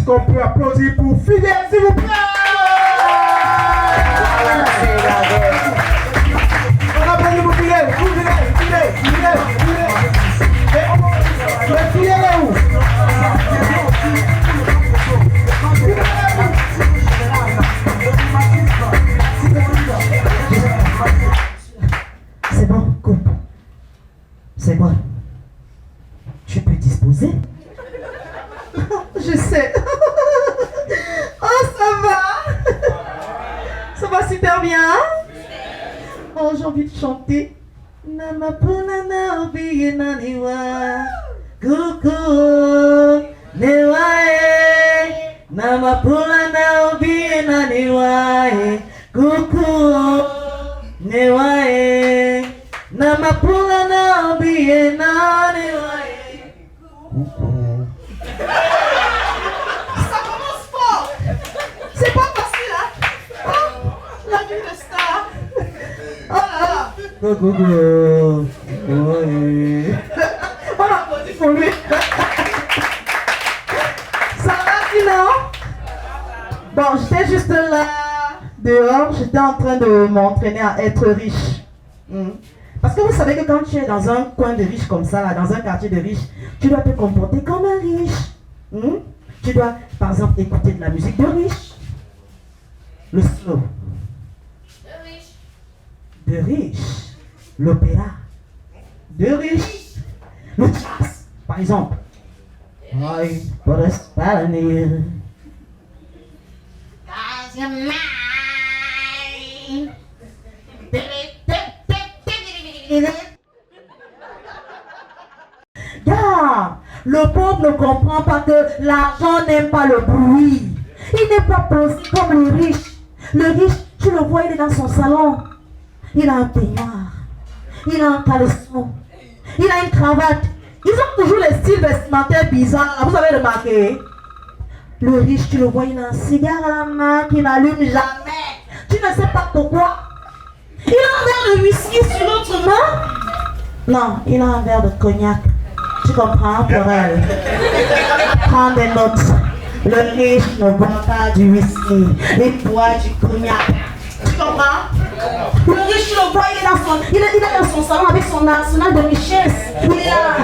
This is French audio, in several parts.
Est-ce qu'on peut applaudir pour Fidèle, s'il vous plaît? On applaudit pour Fidèle, Fidèle. Mais Fidèle est où? C'est bon, coupe. C'est bon. Tu peux disposer? Je sais. Oh, ça va. Ça va super bien. Oh, j'ai envie de chanter. Namapuna obiye naniwa. Coucou. Newae. Namapuna obiye naniwa. Coucou. Newae. Namapuna obiye naniwa. Coucou. Ça commence fort. C'est pas facile, hein? Oh, la vie de star. Oh là là. Coucou. Oui. On applaudit pour lui. Ça va sinon? Bon, j'étais juste là, dehors, j'étais en train de m'entraîner à être riche. Parce que vous savez que quand tu es dans un coin de riche comme ça, là, dans un quartier de riche, tu dois te comporter comme un riche. Tu dois, par exemple, écouter de la musique de riche. Le slow. De riche. L'opéra. De riche. Le jazz, par exemple. Ay, por español. Gars, le pauvre ne comprend pas que l'argent n'aime pas le bruit. Il n'est pas posé comme le riche. Le riche, tu le vois, il est dans son salon. Il a un peignoir. Il a un caleçon. Il a une cravate. Ils ont toujours les styles vestimentaires bizarres. Vous avez remarqué? Le riche, tu le vois, il a un cigare à la main qu'il n'allume jamais. Tu ne sais pas pourquoi. Il a un verre de whisky sur l'autre main. Non, il a un verre de cognac. Tu comprends, pour elle? Prends des notes. Le riche ne boit pas du whisky. Il boit du cognac. Tu comprends? Le riche, tu le vois, il est dans son salon avec son arsenal de richesse. Il est là.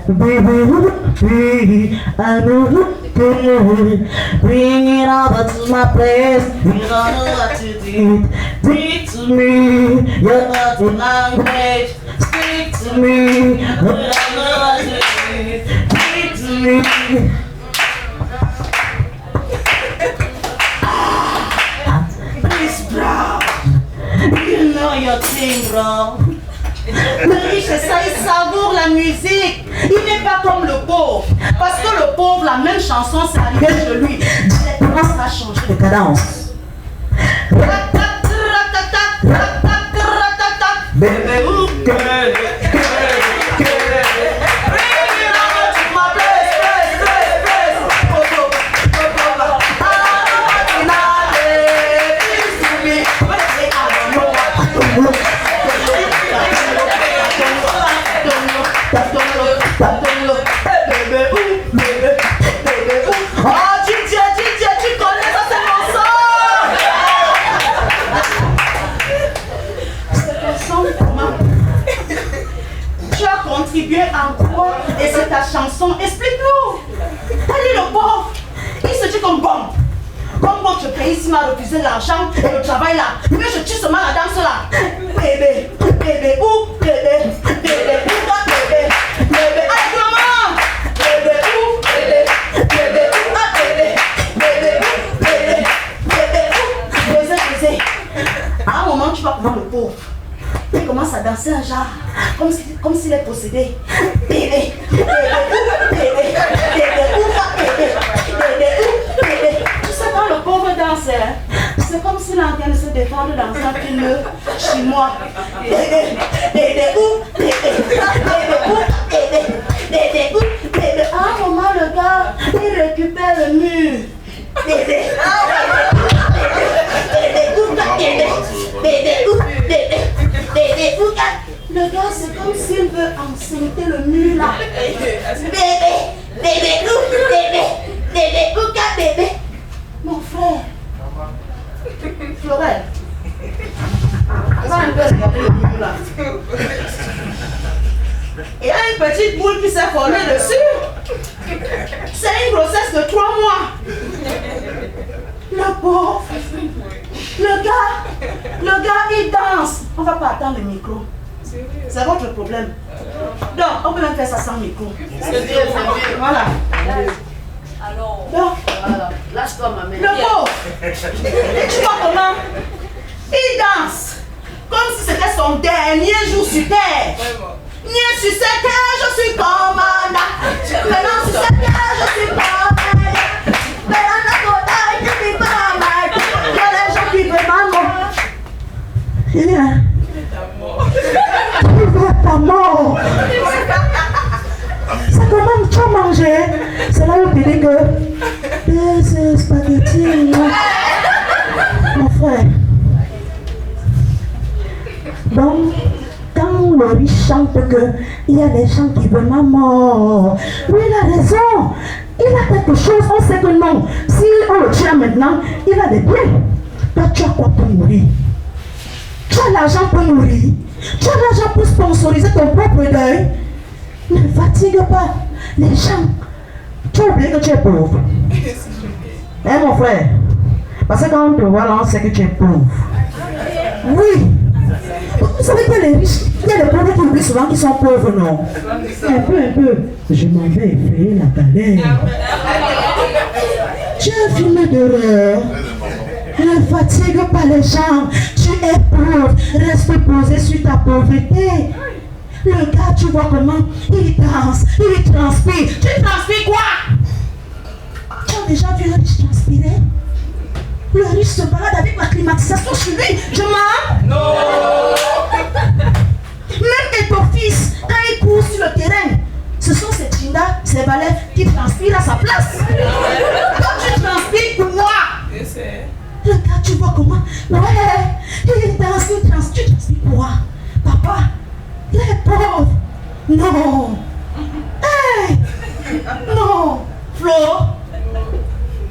Baby, I know bring it over to my place. You don't know what to do. Speak to me, you're not the language. Speak to me, you don't know what to do. Speak to me. Chris Brown, you know your thing, bro. Le riche, c'est ça, il savoure la musique. Il n'est pas comme le pauvre. Parce que le pauvre, la même chanson, c'est arrivé chez lui. Directement, ça a changé de cadence. Bébé, où en quoi et c'est ta chanson? Explique-nous. Elle est le pauvre. Il se dit comme bon. Comme votre pays m'a refusé l'argent et le travail là. Mais je tue seulement la danse là. Bébé, bébé, où? Bébé, bébé, où toi bébé? Bébé, allez maman. Bébé, où? Bébé, bébé, où? Ah bébé, bébé, où? Bébé, bébé, où? Baiser. À un moment tu vas voir le pauvre. Il commence à danser un genre, comme s'il est possédé. Bébé, bébé, bébé, bébé, bébé, bébé. Tu sais quand le pauvre danse, c'est comme s'il est en train de se défendre dans un film chinois. Bébé, bébé, bébé, bébé, bébé, bébé. À un moment, le gars, il récupère le mur. Bébé, bébé, bébé, bébé. Le gars, c'est comme s'il veut enceinte le mur là. Bébé, bébé, bébé, bébé, bébé, petite boule qui s'est formée dessus. C'est une grossesse de 3 mois. Le pauvre. Le gars, il danse. On va pas attendre le micro. C'est votre problème. Donc, on peut même faire ça sans micro. C'est bien, c'est bien. Voilà. Alors, Donc, voilà. Lâche-toi, ma mère. le pauvre. Tu vois comment il danse comme si c'était son dernier jour sur terre. Viens sur cette terre, je suis commandant. Maintenant sur cette terre, je suis commandant. Maintenant notre taille, je suis commandant. Il y a les gens qui veulent maman. Tu veux ta mort. C'est comment tu as mangé. C'est là où tu dis que c'est spaghetti. Mon frère. Donc, quand le riche chante qu'il y a des gens qui veulent ma mort, lui il a raison. Il a quelque chose, on sait que non. Si on le tient maintenant, il a des biens. Toi, tu as quoi pour mourir? Tu as l'argent pour mourir. Tu as l'argent pour sponsoriser ton propre deuil. Ne fatigue pas les gens. Tu as oublié que tu es pauvre. Hein, mon frère? Parce que quand on te voit là, on sait que tu es pauvre. Oui. Vous savez que les riches, il y a des pauvres qui oublient souvent qu'ils sont pauvres, non? Un peu. Je m'en vais effrayer la galère. Tu es un film d'horreur. Ne fatigue pas les gens. Tu es pauvre. Reste posé sur ta pauvreté. Le gars, tu vois comment il danse, il transpire. Tu transpires quoi? Tu as déjà vu le riche transpirer? Le riche se balade avec la climatisation sur lui. Je m'en... Non. Même Étophis, quand il court sur le terrain, ce sont ces Tinda, ces valets qui transpirent à sa place. Quand tu transpires pour moi, le gars, tu vois comment? Ouais, il danse, tu transpires pour moi. Papa, il est pauvre. Non. Hey. Non. Flo,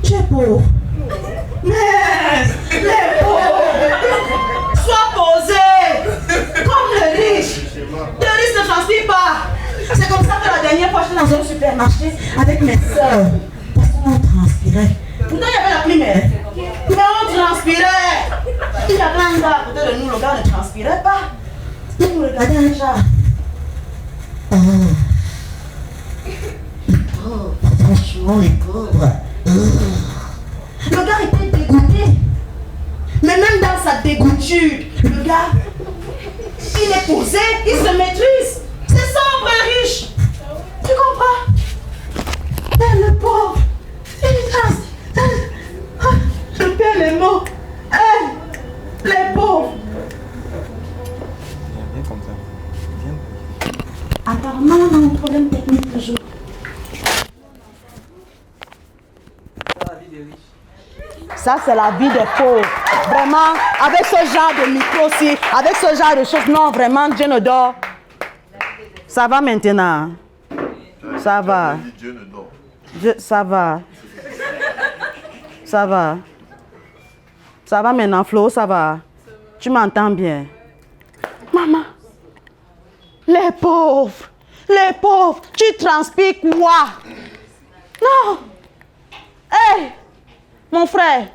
tu es pauvre. Mais les pauvres, sois posé comme le riche. Le riche ne transpire pas. C'est comme ça que la dernière fois j'étais dans un supermarché avec mes soeurs. Parce qu'on transpirait. Pourtant il y avait la clim, mais on transpirait. Il y avait un gars à côté de nous, le gars ne transpirait pas. Il nous regardait un genre. Franchement les pauvres. Le gars était dégoûté. Mais même dans sa dégoûture, le gars, il est posé, il se maîtrise. C'est ça un vrai riche. Tu comprends? Mais le pauvre, il danse. Je perds les mots. Les pauvres. Viens comme ça. Viens. Apparemment, on a un problème technique toujours. Ça, c'est la vie des pauvres. Vraiment, avec ce genre de micro-ci, avec ce genre de choses, non, vraiment, Dieu ne dort. Ça va maintenant. Ça va. Dieu ne dort. Ça va. Ça va. Ça va maintenant, Flo, ça va. Tu m'entends bien. Maman, les pauvres, tu transpires quoi? Non. Hey, mon frère,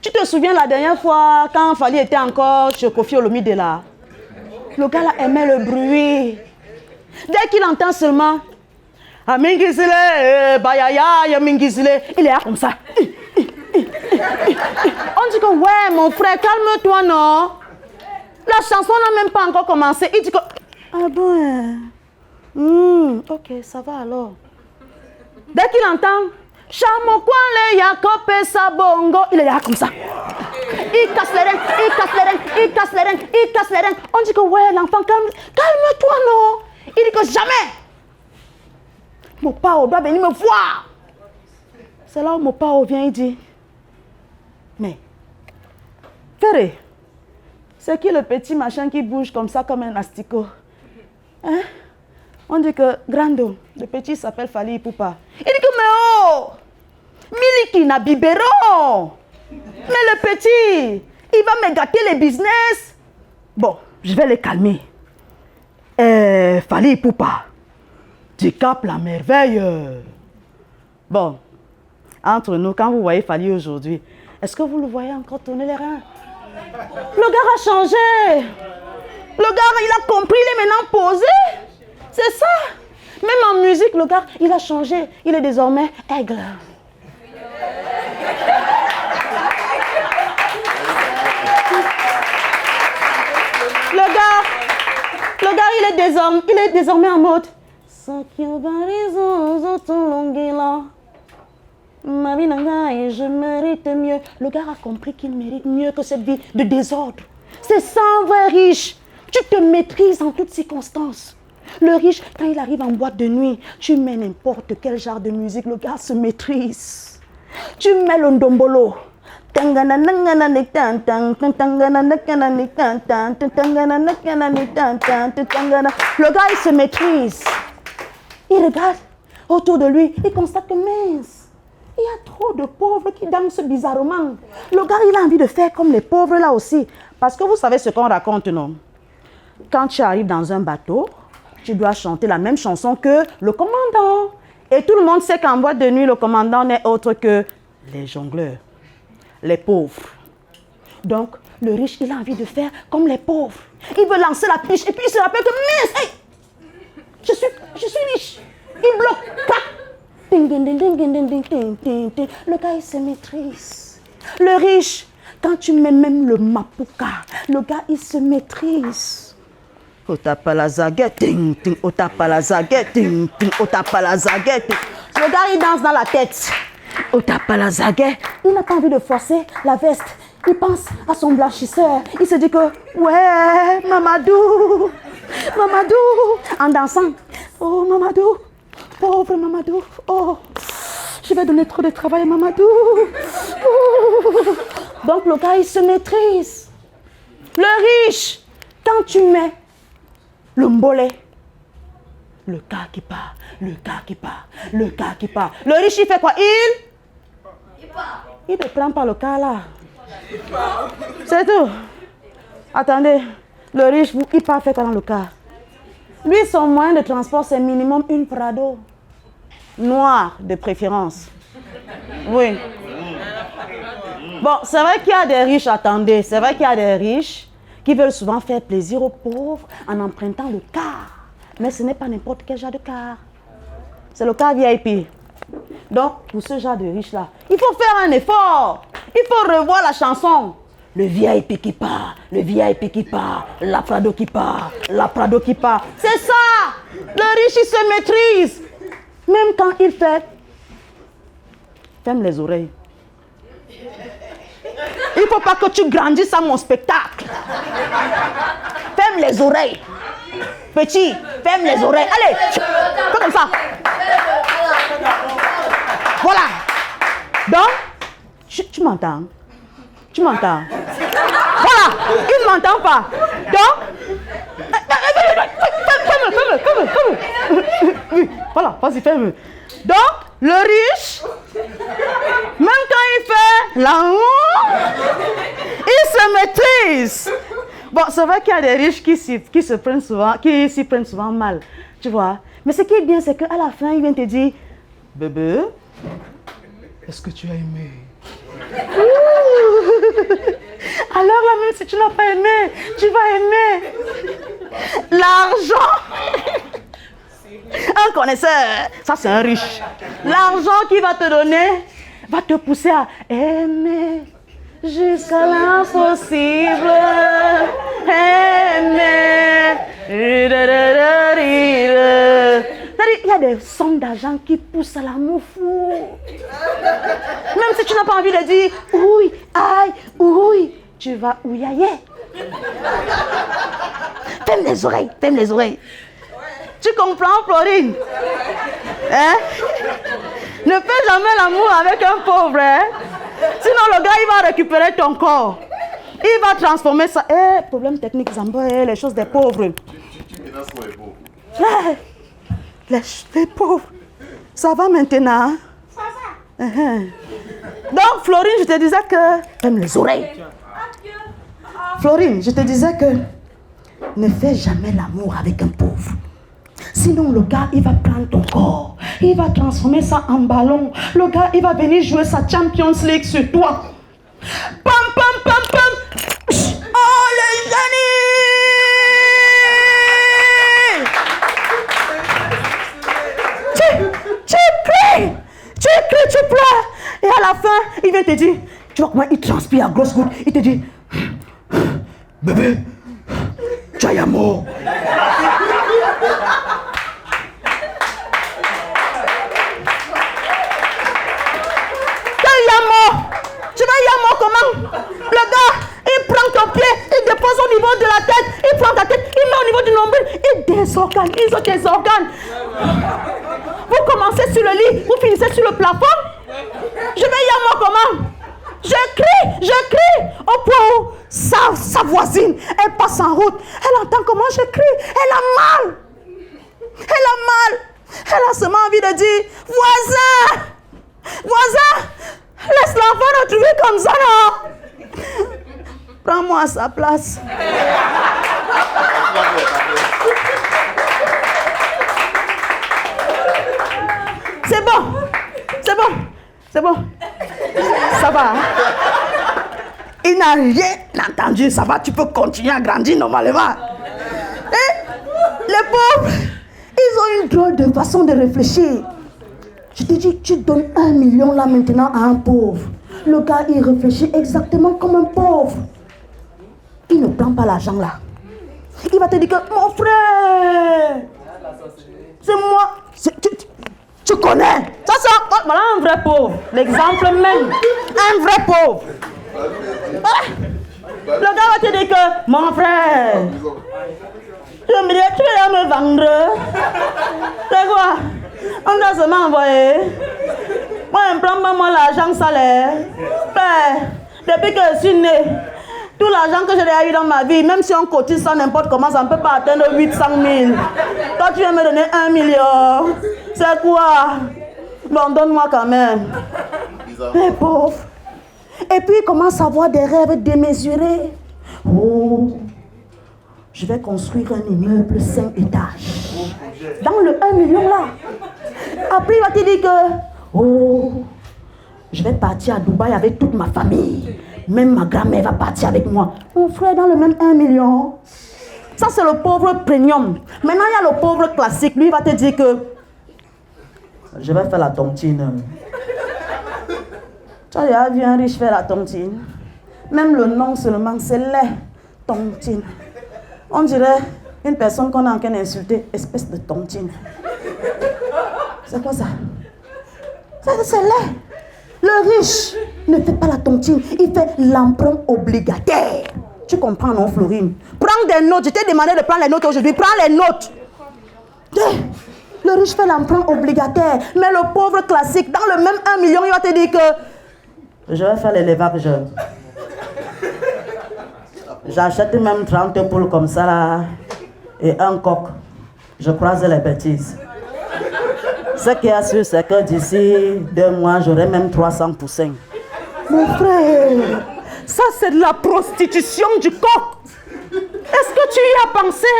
tu te souviens la dernière fois quand Fali était encore chez Kofi Olomide là? Le gars là aimait le bruit. Dès qu'il entend seulement Amingizile, Bayaya, Yamingizile, il est là comme ça. On dit que ouais, mon frère, calme-toi, non? La chanson n'a même pas encore commencé. Il dit que ah bon, ok, ça va alors. Dès qu'il entend Chamokwale Yakope Sabongo, il est là comme ça. Il casse les reins, il casse les reins, il casse les reins, il casse les reins. On dit que ouais, l'enfant, calme-toi, non? Il dit que jamais mon père doit venir me voir. C'est là où mon père vient, il dit mais Ferré, c'est qui le petit machin qui bouge comme ça comme un asticot? Hein? On dit que Grando, le petit s'appelle Fali Poupa. Il dit que mais oh, Miliki na biberon. Mais le petit, il va me gâter les business. Bon, je vais le calmer. Fali Poupa, décape la merveille. Bon, entre nous, quand vous voyez Fally aujourd'hui, est-ce que vous le voyez encore tourner les reins? Le gars a changé. Le gars, il a compris, il est maintenant posé. C'est ça. Même en musique, le gars, il a changé. Il est désormais aigle. Le gars, il est désormais en mode. Et je mérite mieux. Le gars a compris qu'il mérite mieux que cette vie de désordre. C'est ça un vrai riche. Tu te maîtrises en toutes circonstances. Le riche, quand il arrive en boîte de nuit, tu mets n'importe quel genre de musique, le gars se maîtrise. Tu mets le ndombolo. Le gars, il se maîtrise. Il regarde autour de lui, il constate que mince, il y a trop de pauvres qui dansent bizarrement. Le gars, il a envie de faire comme les pauvres là aussi. Parce que vous savez ce qu'on raconte, non? Quand tu arrives dans un bateau, tu dois chanter la même chanson que le commandant. Et tout le monde sait qu'en boîte de nuit, le commandant n'est autre que les jongleurs, les pauvres. Donc, le riche, il a envie de faire comme les pauvres. Il veut lancer la piche et puis il se rappelle que mince, hey, je suis riche. Il bloque. Ding, ding, ding, ding, ding, ding, ding, ding, ding. Le gars, il se maîtrise. Le riche, quand tu mets même le mapuka, le gars, il se maîtrise. Otapalazaguet, ting, ting, otapalazaguet, ting, ting, otapalazaguet. Le gars, il danse dans la tête. Otapalazaguet. Il n'a pas envie de forcer la veste. Il pense à son blanchisseur. Il se dit que, ouais, Mamadou, Mamadou, en dansant. Oh, Mamadou, pauvre Mamadou. Oh, je vais donner trop de travail à Mamadou. Oh. Donc, le gars, il se maîtrise. Le riche, quand tu mets le mbolé, le gars qui part, le gars qui part, le gars qui part. Le riche, il fait quoi? Il ne prend pas le cas là. C'est tout. Attendez, le riche, il part faire quoi dans le cas? Lui, son moyen de transport, c'est minimum une Prado. Noire, de préférence. Oui. Bon, c'est vrai qu'il y a des riches, attendez, c'est vrai qu'il y a des riches qui veulent souvent faire plaisir aux pauvres en empruntant le car. Mais ce n'est pas n'importe quel genre de car. C'est le car VIP. Donc, pour ce genre de riches-là, il faut faire un effort. Il faut revoir la chanson. Le VIP qui part, le VIP qui part, la Prado qui part, la Prado qui part. C'est ça. Le riche, il se maîtrise. Même quand il fait... Ferme les oreilles. Il ne faut pas que tu grandisses à mon spectacle. Ferme les oreilles. Petit, ferme les oreilles. Allez, fais comme ça. Voilà. Donc, tu m'entends? Tu m'entends? Voilà, il ne m'entend pas. Donc, ferme. Voilà, vas-y, ferme. Donc, le riche, même quand il fait l'amour, il se maîtrise. Bon, c'est vrai qu'il y a des riches qui s'y prennent souvent mal, tu vois. Mais ce qui est bien, c'est qu'à la fin, il vient te dire, bébé, est-ce que tu as aimé? Alors là, même si tu n'as pas aimé, tu vas aimer. L'argent. Un connaisseur, ça c'est un riche. L'argent qu'il va te donner va te pousser à aimer jusqu'à l'impossible. Aimer. Il y a des sommes d'argent qui poussent à l'amour fou. Même si tu n'as pas envie de dire oui, aïe, oui, tu vas ouiailler. Ferme les oreilles, ferme les oreilles. Tu comprends, Florine? Hein? Ne fais jamais l'amour avec un pauvre, hein? Sinon, le gars, il va récupérer ton corps. Il va transformer ça. Problème technique, Zambo, les choses des pauvres. Tu menaces pour les pauvres. Les pauvres. Ça va maintenant? Ça va. Donc, Florine, je te disais que... Ferme les oreilles. Florine, je te disais que... Ne fais jamais l'amour avec un pauvre. Sinon, le gars, il va prendre ton corps. Il va transformer ça en ballon. Le gars, il va venir jouer sa Champions League sur toi. Pam, pam, pam, pam. Oh, les génies! Tu cries, tu pleures. Et à la fin, il vient te dire, tu vois comment il transpire à grosses gouttes. Il te dit, bébé, tu as mort. Tu vas Yamo comment? Le gars, il prend ton pied, il dépose au niveau de la tête, il prend ta tête, il met au niveau du nombril, il désorganise tes organes. Vous commencez sur le lit, vous finissez sur le plafond. Je vais Yamo comment? Je crie au point où sa voisine, elle passe en route. Elle entend comment je crie, elle a mal. Elle a seulement envie de dire, voisin, laisse l'enfant retrouver comme ça, non? Prends-moi à sa place. C'est bon. Ça va. Hein? Il n'a rien entendu. Ça va, tu peux continuer à grandir normalement. Et les pauvres, ils ont une drôle de façon de réfléchir. Je te dis, tu donnes 1 million là maintenant à un pauvre. Le gars, il réfléchit exactement comme un pauvre. Il ne prend pas l'argent là. Il va te dire que, mon frère, c'est moi. Tu connais. Ça, voilà un vrai pauvre. L'exemple même. Un vrai pauvre. Le gars va te dire que, mon frère, tu vas me vendre. C'est quoi? On doit seulement envoyer. Moi, je ne prends pas l'argent salaire. Depuis que je suis né, tout l'argent que j'ai eu dans ma vie, même si on cotise ça n'importe comment, ça ne peut pas atteindre 800 000. Toi, tu viens me donner 1 million. C'est quoi? Bon, donne-moi quand même. Les pauvres. Et puis, il commence à avoir des rêves démesurés. Oh, je vais construire un immeuble 5 étages. Dans le 1 million là. Après, il va te dire que, oh, je vais partir à Dubaï avec toute ma famille. Même ma grand-mère va partir avec moi. Mon frère, dans le même 1 million. Ça, c'est le pauvre premium. Maintenant, il y a le pauvre classique. Lui, il va te dire que, je vais faire la tontine. Tu as déjà vu un riche faire la tontine? Même le nom seulement, c'est lait. Tontine. On dirait une personne qu'on a en train d'insulter, espèce de tontine. C'est quoi ça? C'est lait. Le riche ne fait pas la tontine, il fait l'emprunt obligataire. Tu comprends, non, Florine? Prends des notes. Je t'ai demandé de prendre les notes aujourd'hui. Prends les notes. Le riche fait l'emprunt obligataire. Mais le pauvre classique, dans le même 1 million, il va te dire que je vais faire l'élevage. J'achète même 30 poules comme ça là, et un coq. Je croise les bêtises. Ce qui est sûr, c'est que d'ici 2 mois, j'aurai même 300 poussins. Mon frère, ça c'est de la prostitution du coq. Est-ce que tu y as pensé?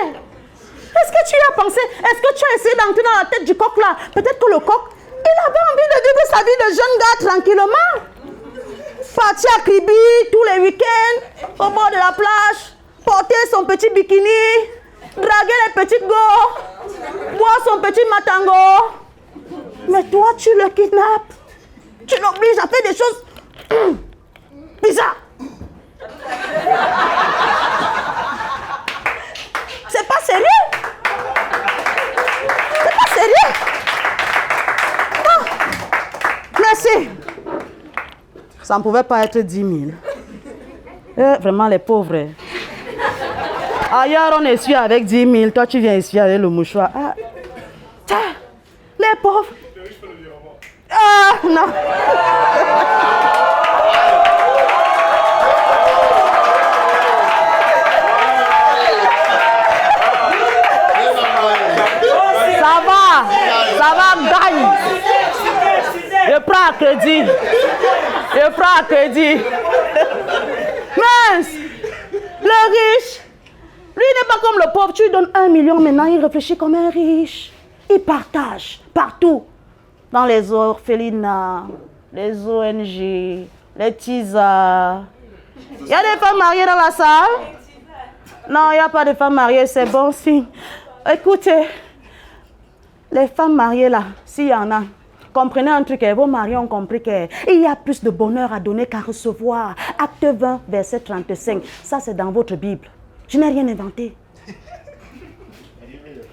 Est-ce que tu y as pensé? Est-ce que tu as essayé d'entrer dans la tête du coq là? Peut-être que le coq, il avait envie de vivre sa vie de jeune gars tranquillement. Partir à Kribi tous les week-ends, au bord de la plage, porter son petit bikini, draguer les petites go, boire son petit matango. Mais toi, tu le kidnappes. Tu l'obliges à faire des choses bizarres. C'est pas sérieux. C'est pas sérieux. Oh. Merci. Ça ne pouvait pas être 10 000. Vraiment, les pauvres. Ailleurs, on essuie avec 10 000. Toi, tu viens essuyer avec le mouchoir. Ah. Les pauvres. Ah, non. Ça va, gagne. Je prends à crédit. Mince. Le riche, Lui, il n'est pas comme le pauvre. Tu lui donnes 1 million maintenant, il réfléchit comme un riche. Il partage partout. Dans les orphelinats, les ONG, les TISA. Il y a des femmes mariées dans la salle? Non, il n'y a pas de femmes mariées, c'est bon signe. Écoutez, les femmes mariées là, s'il y en a, comprenez un truc, vos maris ont compris qu'il y a plus de bonheur à donner qu'à recevoir. Acte 20, verset 35. Ça, c'est dans votre Bible. Je n'ai rien inventé.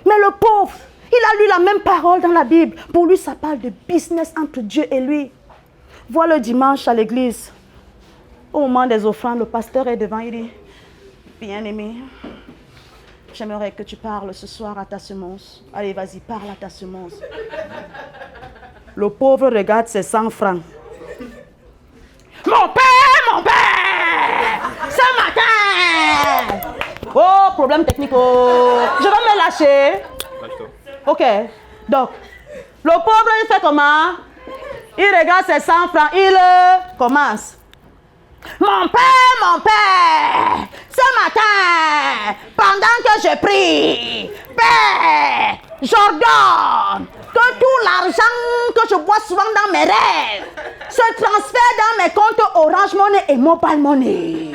Mais le pauvre, il a lu la même parole dans la Bible. Pour lui, ça parle de business entre Dieu et lui. Vois le dimanche à l'église. Au moment des offrandes, le pasteur est devant, il dit, bien-aimé, j'aimerais que tu parles ce soir à ta semence. Allez, vas-y, parle à ta semence. Le pauvre regarde ses 100 francs. Mon père, ce matin. Oh, problème technique. Oh. Je vais me lâcher. Ok. Donc, le pauvre, il fait comment? Il regarde ses 100 francs. Il commence. Mon père, ce matin, pendant que je prie, Père, j'ordonne que tout l'argent que je vois souvent dans mes rêves se transfère dans mes comptes Orange Money et Mobile Money.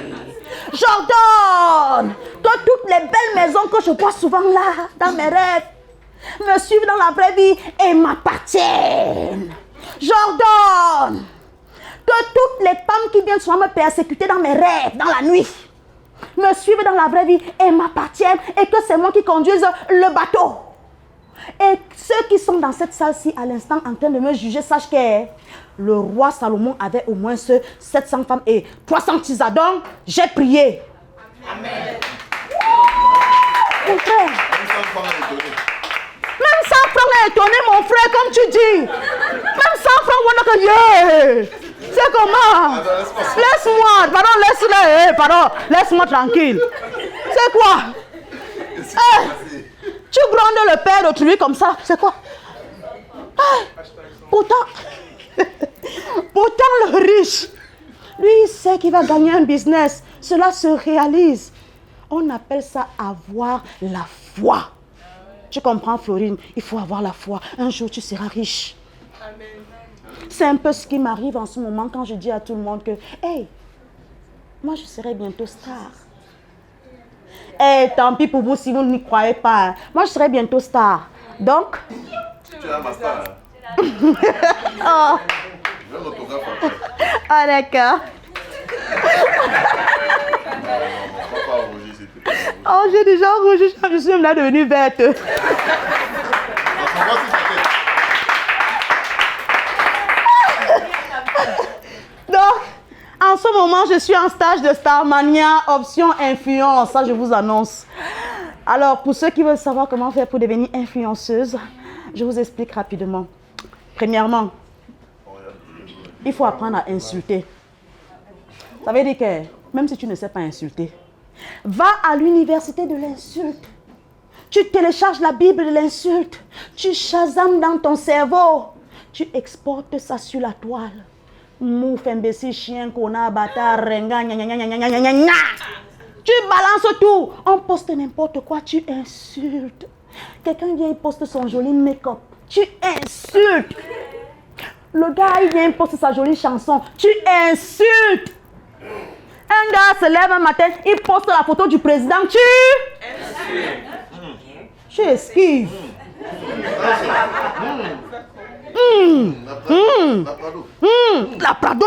J'ordonne que toutes les belles maisons que je vois souvent là, dans mes rêves, me suivent dans la vraie vie et m'appartiennent. J'ordonne que toutes les femmes qui viennent souvent me persécuter dans mes rêves, dans la nuit, me suivent dans la vraie vie et m'appartiennent et que c'est moi qui conduise le bateau. Et ceux qui sont dans cette salle-ci à l'instant en train de me juger, sachent que le roi Salomon avait au moins 700 femmes et 300 tisadons. J'ai prié. Amen. Mon frère. Même 100 francs est étonné, mon frère, comme tu dis. Même 100 francs, on a que yeah. C'est comment? Laisse-moi, pardon, pardon, laisse-moi tranquille. C'est quoi? Tu grondes le père d'autrui comme ça, c'est quoi? Pourtant le riche, lui, il sait qu'il va gagner un business. Cela se réalise. On appelle ça avoir la foi. Tu comprends, Florine? Il faut avoir la foi. Un jour, tu seras riche. Amen. C'est un peu ce qui m'arrive en ce moment quand je dis à tout le monde que, hey, moi, je serai bientôt star. Eh, tant pis pour vous si vous n'y croyez pas. Moi, je serai bientôt star. Donc... Tu es ma star. Oh. Je veux l'autographe après. Ah, d'accord. Oh, j'ai déjà rougi. Je suis même là devenue verte. Donc, en ce moment, je suis en stage de Starmania, option influence. Ça, je vous annonce. Alors, pour ceux qui veulent savoir comment faire pour devenir influenceuse, je vous explique rapidement. Premièrement, il faut apprendre à insulter. Ça veut dire que, même si tu ne sais pas insulter, va à l'université de l'insulte. Tu télécharges la Bible de l'insulte. Tu chasames dans ton cerveau. Tu exportes ça sur la toile. Mouf, imbécile, chien, connard, bâtard, renga, gna gna gna gna gna gna gna. Tu balances tout. On poste n'importe quoi, tu insultes. Quelqu'un vient, il poste son joli make-up. Tu insultes. Le gars, il vient, il poste sa jolie chanson. Tu insultes. Un gars se lève un matin, il poste la photo du président. Tu esquives. La Prado.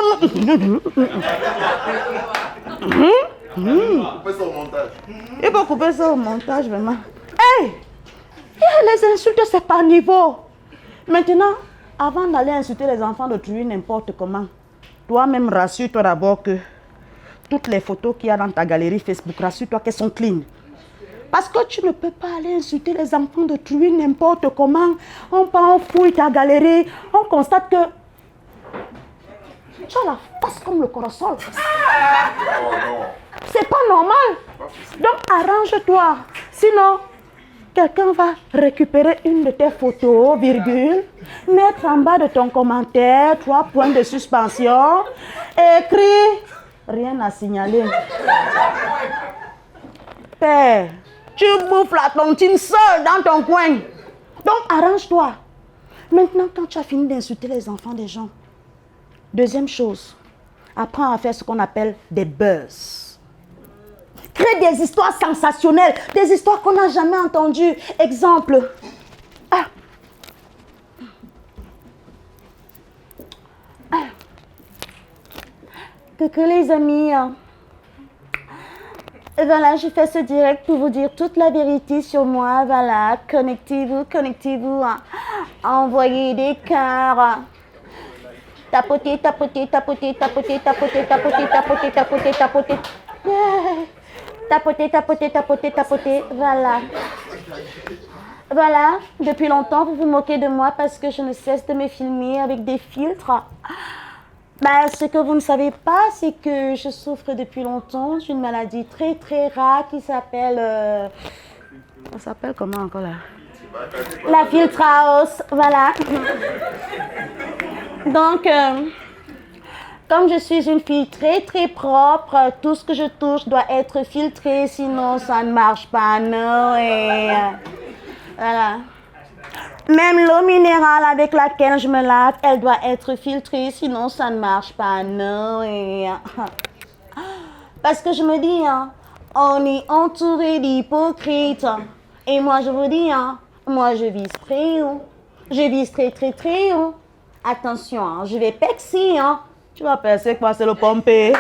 Couper ça au montage. Il faut couper ça au montage, vraiment. Hey! Les insultes, c'est par niveau. Maintenant, avant d'aller insulter les enfants d'autrui n'importe comment, toi-même rassure-toi d'abord que toutes les photos qu'il y a dans ta galerie Facebook, rassure-toi qu'elles sont clean. Parce que tu ne peux pas aller insulter les enfants d'autrui n'importe comment. On fouille ta galerie, on constate que tu as la face comme le corosol. C'est pas normal. Donc arrange-toi. Sinon, quelqu'un va récupérer une de tes photos, virgule, mettre en bas de ton commentaire 3 points de suspension, écrit rien à signaler. Père, Tu bouffes la tontine seule dans ton coin. Donc, arrange-toi. Maintenant, quand tu as fini d'insulter les enfants des gens, deuxième chose, apprends à faire ce qu'on appelle des buzz. Crée des histoires sensationnelles, des histoires qu'on n'a jamais entendues. Exemple. Coucou les amis. Voilà, je fais ce direct pour vous dire toute la vérité sur moi. Voilà, connectez-vous. Envoyez des cœurs. Tapotez. Tapotez. Voilà, depuis longtemps, vous vous moquez de moi parce que je ne cesse de me filmer avec des filtres. Ce que vous ne savez pas, c'est que je souffre depuis longtemps d'une maladie très très rare qui s'appelle... ça s'appelle comment encore là? La filtraose, voilà. Donc, comme je suis une fille très très propre, tout ce que je touche doit être filtré, sinon ça ne marche pas, non. Et voilà. Même l'eau minérale avec laquelle je me lave, elle doit être filtrée, sinon ça ne marche pas, non. Et parce que je me dis, on est entouré d'hypocrites. Et moi, je vous dis, moi, je vise très haut. Je vise très, très, très haut. Attention, je vais percer, Tu vas percer quoi, c'est le pompé.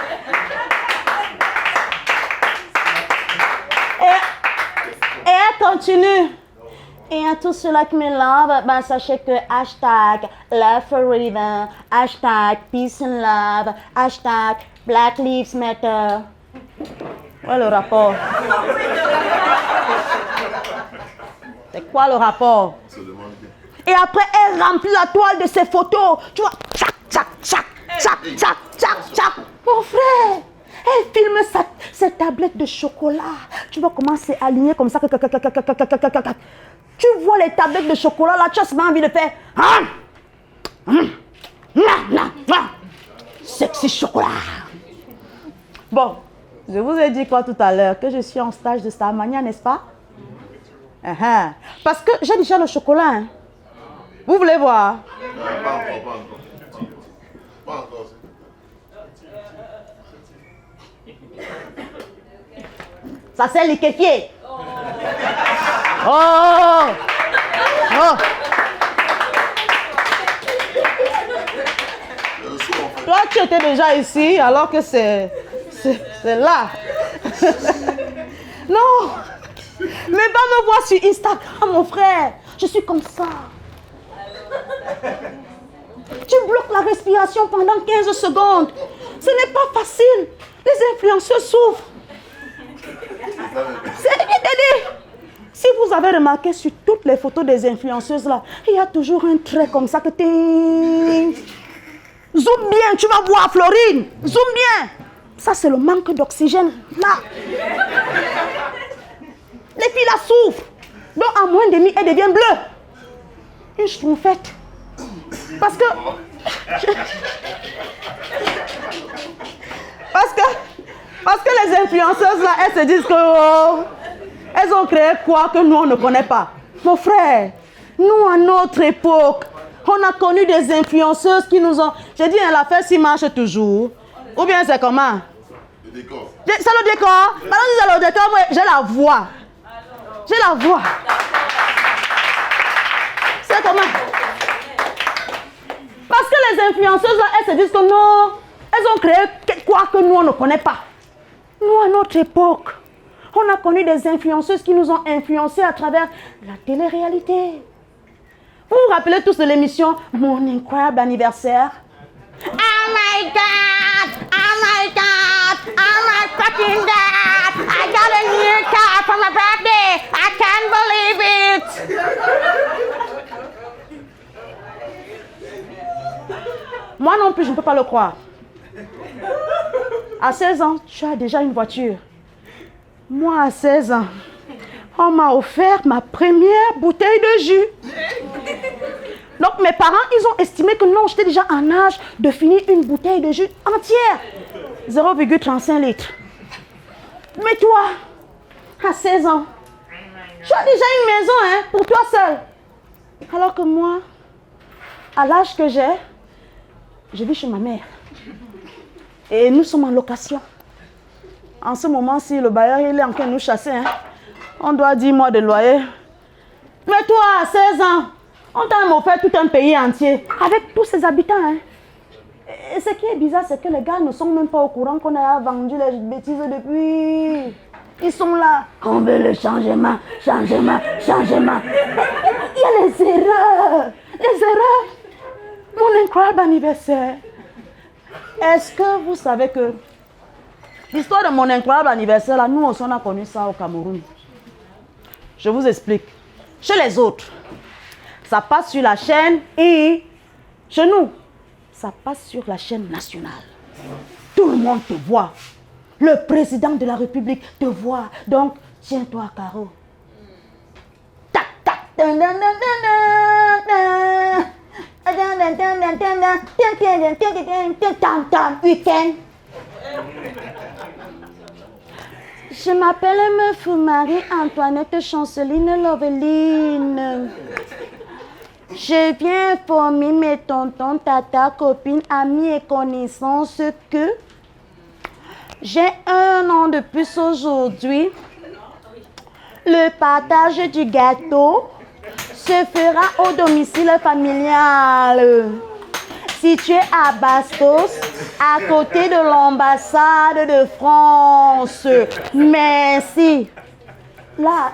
Et elle continue. Et à tous ceux-là qui me love, sachez que hashtag love forever, hashtag peace and love, hashtag Black Lives Matter. Ouais, le rapport. C'est quoi le rapport? Et après, elle remplit la toile de ses photos. Tu vois, tchac. Mon frère, elle filme ses tablettes de chocolat. Tu vois comment c'est aligné comme ça. Tu vois les tablettes de chocolat là, tu as seulement envie de faire. Sexy chocolat. Bon, je vous ai dit quoi tout à l'heure? Que je suis en stage de Starmania, n'est-ce pas? Parce que j'ai déjà le chocolat. Vous voulez voir? Pas encore. Ça c'est liquéfié. Oh! Toi, tu étais déjà ici alors que c'est là. Non! Mais va me voir sur Instagram, mon frère. Je suis comme ça. Tu bloques la respiration pendant 15 secondes. Ce n'est pas facile. Les influenceurs souffrent. C'est évident. Si vous avez remarqué sur toutes les photos des influenceuses là, il y a toujours un trait comme ça que tu... Zoom bien, tu vas voir Florine. Zoom bien. Ça c'est le manque d'oxygène là. Les filles là souffrent. Donc en moins de demi, elle devient bleue. Une schtroumpfette. Parce que les influenceuses là, elles se disent que elles ont créé quoi que nous on ne connaît pas. Mon frère, nous à notre époque, on a connu des influenceuses qui nous ont... J'ai dit, la fête s'y marche toujours. Ou bien c'est comment? Le décor. C'est le décor. Maintenant que c'est le décor, moi, j'ai la voix. J'ai la voix. C'est comment? Parce que les influenceuses là, elles se disent que non, elles ont créé quoi que nous on ne connaît pas. Nous à notre époque, on a connu des influenceuses qui nous ont influencés à travers la télé-réalité. Vous vous rappelez tous de l'émission Mon incroyable anniversaire? Oh my God! Oh my God! Oh my fucking God! I got a new car for my birthday! I can't believe it! Moi non plus, je ne peux pas le croire. À 16 ans, tu as déjà une voiture. Moi, à 16 ans, on m'a offert ma première bouteille de jus. Donc, mes parents, ils ont estimé que non, j'étais déjà en âge de finir une bouteille de jus entière. 0,35 litres. Mais toi, à 16 ans, Tu as déjà une maison, hein, pour toi seul. Alors que moi, à l'âge que j'ai, je vis chez ma mère. Et nous sommes en location. En ce moment, si le bailleur il est en train de nous chasser, hein, on doit 10 mois de loyer. Mais toi, à 16 ans, on t'a même offert tout un pays entier, avec tous ses habitants. Hein. Et ce qui est bizarre, c'est que les gars ne sont même pas au courant qu'on a vendu les bêtises depuis. Ils sont là. On veut le changement, changement, changement. Il y a les erreurs. Les erreurs. Mon incroyable anniversaire. Est-ce que vous savez que l'histoire de mon incroyable anniversaire, là, nous aussi on a connu ça au Cameroun. Je vous explique. Chez les autres, ça passe sur la chaîne et chez nous, ça passe sur la chaîne nationale. Tout le monde te voit. Le président de la République te voit. Donc, tiens-toi à carreau. Tac, tac. Week-end. Je m'appelle Meuf Marie-Antoinette Chanceline Loveline. Je viens informer mes tontons, tata, copines, amis et connaissances que j'ai 1 an de plus aujourd'hui. Le partage du gâteau se fera au domicile familial, situé à Bastos, à côté de l'ambassade de France. Merci. Là,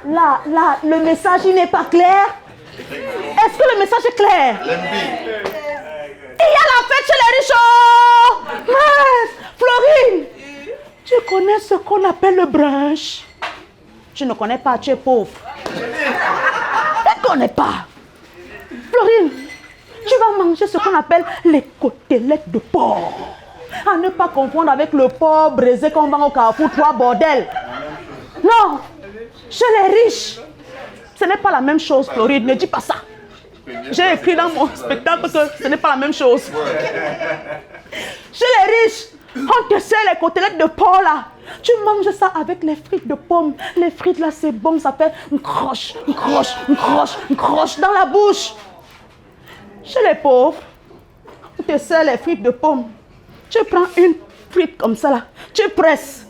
le message il n'est pas clair. Est-ce que le message est clair? Il y a la fête chez les riches. Mais, Florine, tu connais ce qu'on appelle le brunch? Tu ne connais pas, tu es pauvre. Tu ne connais pas. Florine, tu vas manger ce qu'on appelle les côtelettes de porc. À ne pas confondre avec le porc braisé qu'on vend au Carrefour 3 bordel. Non, chez les riches, ce n'est pas la même chose, Floride. Ne dis pas ça. J'ai écrit dans mon spectacle que ce n'est pas la même chose. Chez les riches, on te sert les côtelettes de porc là. Tu manges ça avec les frites de pommes. Les frites là, c'est bon, ça fait une croche, une croche, une croche, une croche dans la bouche. Chez les pauvres, on te sert les frites de pommes. Tu prends une frite comme ça là, tu presses.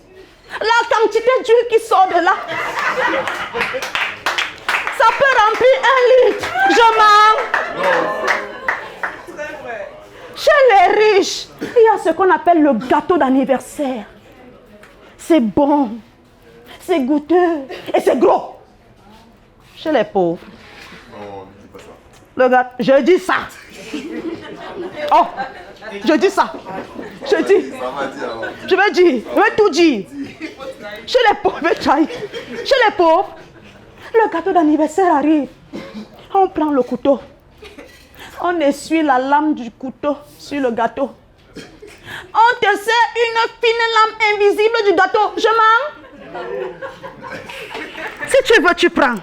La quantité d'huile qui sort de là, ça peut remplir 1 litre. Je mens. Chez les riches, il y a ce qu'on appelle le gâteau d'anniversaire. C'est bon, c'est goûteux et c'est gros. Chez les pauvres, le gâteau, je dis ça. Oh, je dis ça. Je dis. Je vais tout dire. Chez les pauvres, chez les pauvres, le gâteau d'anniversaire arrive. On prend le couteau. On essuie la lame du couteau sur le gâteau. On te sert une fine lame invisible du gâteau. Je mens. Si tu veux, tu prends.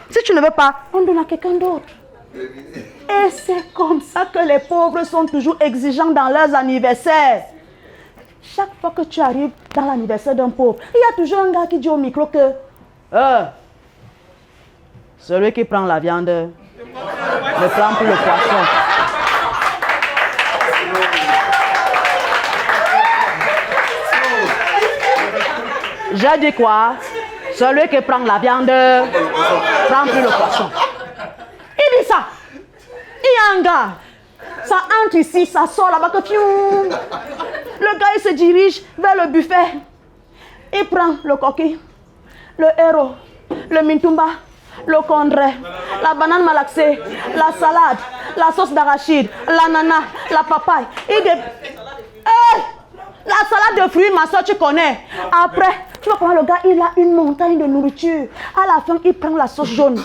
Si tu ne veux pas, on donne à quelqu'un d'autre. Et c'est comme ça que les pauvres sont toujours exigeants dans leurs anniversaires. Chaque fois que tu arrives dans l'anniversaire d'un pauvre, il y a toujours un gars qui dit au micro que celui qui prend la viande ne prend plus le poisson. J'ai dit quoi? Celui qui prend la viande prend plus le poisson. Il dit ça. Il y a un gars. Ça entre ici, ça sort là-bas. Le gars, il se dirige vers le buffet. Il prend le coquille, le héros, le mintumba, le condré, la banane malaxée, la salade, la sauce d'arachide, l'ananas, la papaye. La salade de fruits, ma soeur, tu connais. Après, tu vas voir le gars, il a une montagne de nourriture. À la fin, il prend la sauce jaune.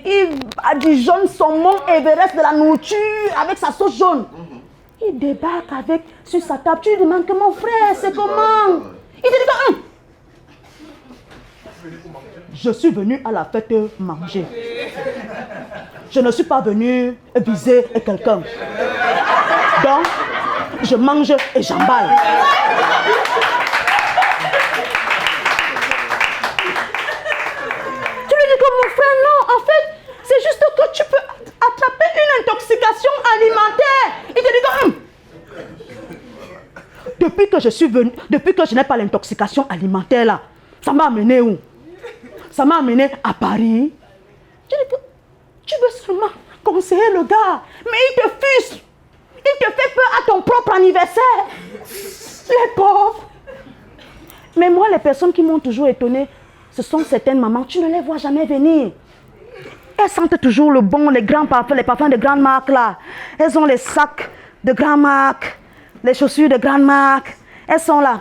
Il a du jaune saumon Everest de la nourriture avec sa sauce jaune. Il débarque avec sur sa table. Tu lui demandes que mon frère, c'est comment? Il te dit que je suis venu à la fête manger. Je ne suis pas venu viser quelqu'un. Donc, je mange et j'emballe. Tu lui dis que mon depuis que je n'ai pas l'intoxication alimentaire là, ça m'a amené où? Ça m'a amené à Paris. Je dis que tu veux seulement conseiller le gars, mais il te fuse. Il te fait peur à ton propre anniversaire. Les pauvres. Mais moi, les personnes qui m'ont toujours étonnée, ce sont certaines mamans, tu ne les vois jamais venir. Elles sentent toujours le bon, les grands parfums, les parfums de grandes marques là. Elles ont les sacs de grandes marques, les chaussures de grandes marques. Elles sont là.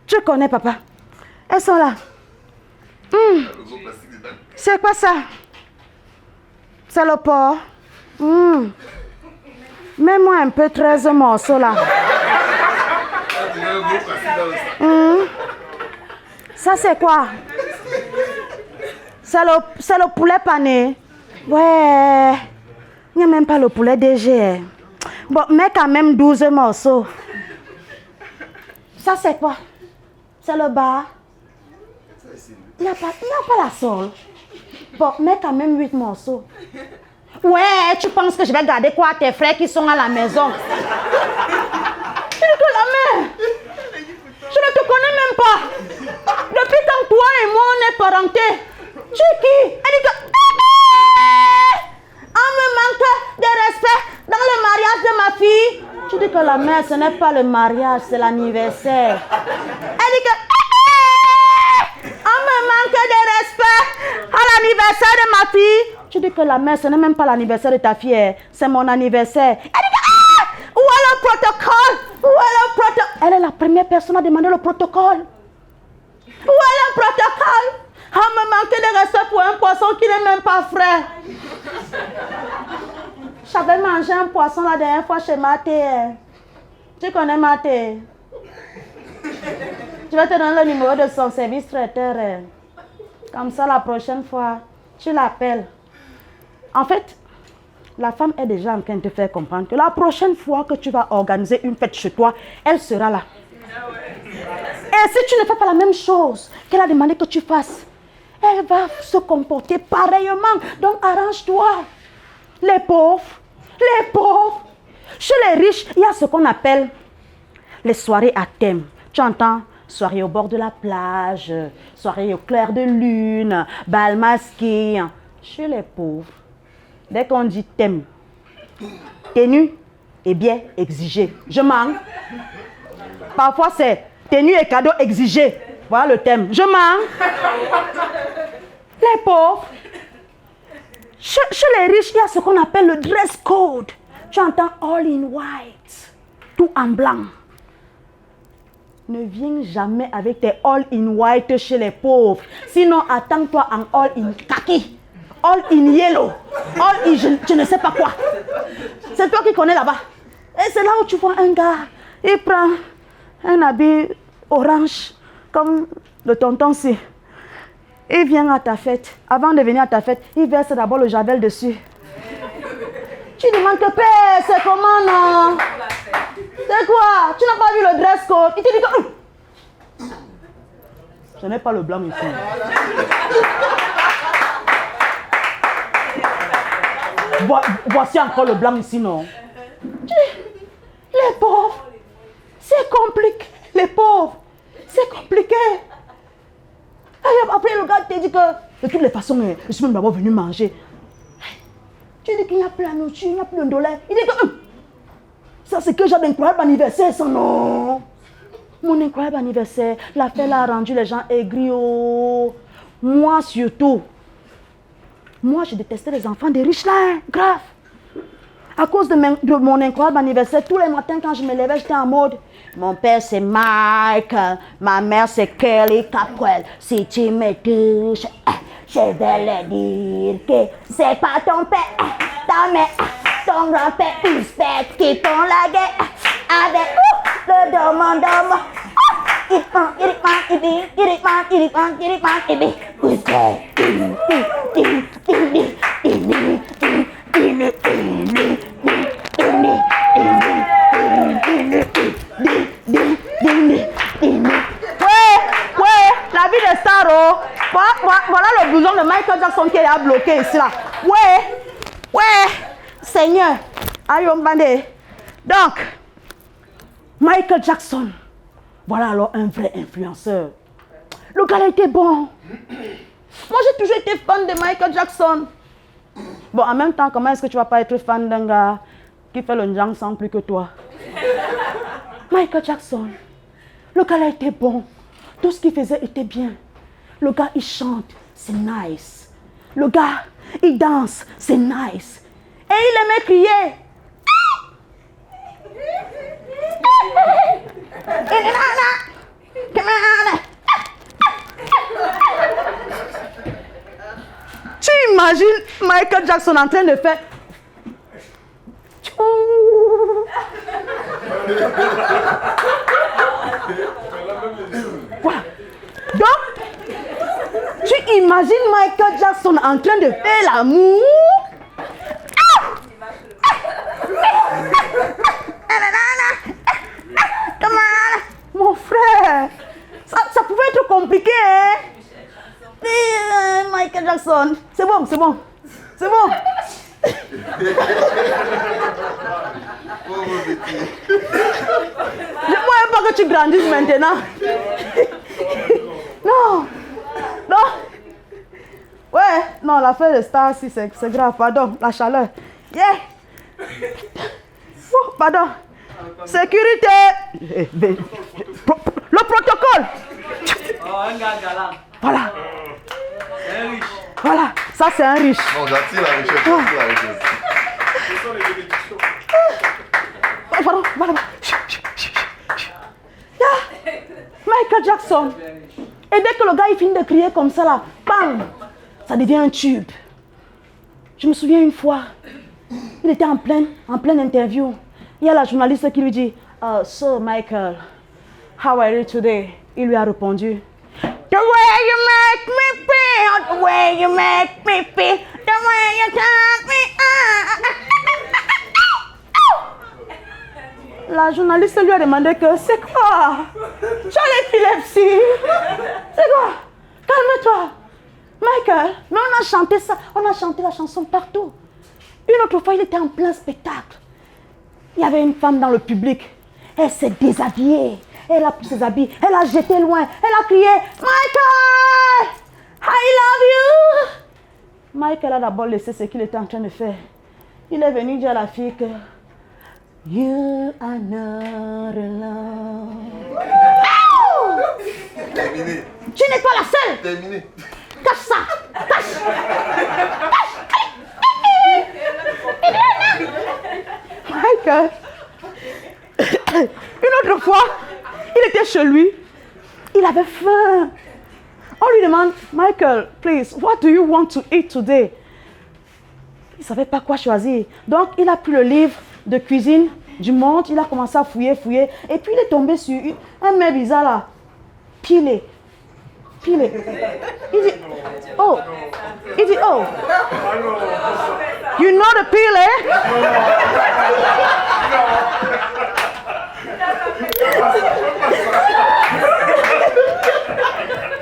Tu connais, papa? Elles sont là. C'est quoi ça? C'est le porc. Mets-moi un peu 13 morceaux là. Ça c'est quoi? C'est le poulet pané. Ouais. Il n'y a même pas le poulet DG. Bon, mets quand même 12 morceaux. Ça c'est quoi? C'est le bar. Il n'y a pas la sole. Bon, mets quand même 8 morceaux. Ouais, tu penses que je vais garder quoi tes frères qui sont à la maison? Tu dis que la mère, je ne te connais même pas. Depuis quand toi et moi on est parentés, tu es qui? Elle dit que on me manque de respect dans le mariage de ma fille. Tu dis que la mère, ce n'est pas le mariage, c'est l'anniversaire. Elle dit que on me manque de respect à l'anniversaire de ma fille. Tu dis que la mère, ce n'est même pas l'anniversaire de ta fille, c'est mon anniversaire. Elle dit que, où est le protocole? Où est le protocole? Elle est la première personne à demander le protocole. Où est le protocole? On me manque de respect pour un poisson qui n'est même pas frais. J'avais mangé un poisson la dernière fois chez Maté. Tu connais Maté? Je vais te donner le numéro de son service traiteur. Comme ça, la prochaine fois, tu l'appelles. En fait, la femme est déjà en train de te faire comprendre que la prochaine fois que tu vas organiser une fête chez toi, elle sera là. Et si tu ne fais pas la même chose qu'elle a demandé que tu fasses, elle va se comporter pareillement. Donc arrange-toi. Les pauvres. Chez les riches, il y a ce qu'on appelle les soirées à thème. Tu entends? Soirée au bord de la plage, soirée au clair de lune, bal masqué. Chez les pauvres, dès qu'on dit thème, tenue et bien exigé. Je manque. Parfois c'est tenue et cadeau exigé. Voilà le thème. Je manque. Les pauvres. Chez les riches, il y a ce qu'on appelle le dress code. Tu entends all in white, tout en blanc. Ne viens jamais avec tes all in white chez les pauvres. Sinon, attends-toi en all in kaki, all in yellow, all in je ne sais pas quoi. C'est toi qui connais là-bas. Et c'est là où tu vois un gars, il prend un habit orange, comme le tonton-ci. Il vient à ta fête. Avant de venir à ta fête, il verse d'abord le javel dessus. Tu demandes que père, c'est comment non? C'est quoi? Tu n'as pas vu le dress code? Il te dit que... Ce n'est pas le blanc ici. Voici encore le blanc ici, non? Les pauvres, c'est compliqué. Les pauvres, c'est compliqué. Après, le gars te dit que de toutes les façons, je suis même d'abord venu manger. Tu dis qu'il n'y a plus la nourriture, il n'y a plus de dollar. Il dit que ça, c'est que j'ai d'incroyable anniversaire, ça, non? Mon incroyable anniversaire, la fête a rendu les gens aigris. Oh. Moi, surtout. Moi, je détestais les enfants des riches, là, grave. À cause de mon incroyable anniversaire, tous les matins, quand je me levais, j'étais en mode. Mon père, c'est Mike. Ma mère, c'est Kelly Capwell. Si tu me touches, je vais leur dire que c'est pas ton père, ta mère, ton grand-père, Uzbek qui font la guerre avec le domo. Ouais, la vie de Staro. Voilà le blouson de Michael Jackson qui est bloqué ici là. Ouais, Seigneur. Ayombande. Donc, Michael Jackson, voilà alors un vrai influenceur. Le gars, il était bon. Moi, j'ai toujours été fan de Michael Jackson. Bon, en même temps, comment est-ce que tu vas pas être fan d'un gars qui fait le njang sans plus que toi? Michael Jackson, le gars, il était bon. Tout ce qu'il faisait était bien. Le gars, il chante, c'est nice. Le gars, il danse, c'est nice. Et il aimait crier. Tu imagines Michael Jackson en train de faire... Voilà. Donc, tu imagines Michael Jackson en train de faire l'amour. Mon frère, ça pouvait être compliqué, hein? Michael Jackson, c'est bon, c'est bon, c'est bon. J'aimerais pas que tu grandisses maintenant. Non, non. Ouais, non, l'affaire de Star, si c'est grave, pardon, la chaleur. Yeah. Oh, pardon. Sécurité. Le protocole. Oh, un gars galant. Voilà. Un riche. Voilà, ça c'est un riche. Non, j'attire la richesse, j'attire la richesse. Ce sont les bénédictions. Pardon, pardon. Yeah. Michael Jackson. Et dès que le gars il finit de crier comme ça là, bam, ça devient un tube. Je me souviens une fois, il était en pleine interview. Il y a la journaliste qui lui dit, So Michael, how are you today? Il lui a répondu, The way you make me feel, the way you make me feel, the way you turn me on. La journaliste lui a demandé que c'est quoi? Tu as l'épilepsie? C'est quoi? Calme-toi. Michael, mais on a chanté ça, on a chanté la chanson partout. Une autre fois, il était en plein spectacle. Il y avait une femme dans le public. Elle s'est déshabillée. Elle a pris ses habits. Elle a jeté loin. Elle a crié, Michael, I love you. Michael a d'abord laissé ce qu'il était en train de faire. Il est venu dire à la fille que You are not alone. Terminé. Tu n'es pas la seule. Terminé. Cache ça. Cache. Michael. Une autre fois, il était chez lui. Il avait faim. On lui demande, Michael, please, what do you want to eat today? Il ne savait pas quoi choisir. Donc, il a pris le livre de cuisine du monde. Il a commencé à fouiller. Et puis, il est tombé sur un mets bizarre là. Pilé. Il dit, oh. You know the pilé?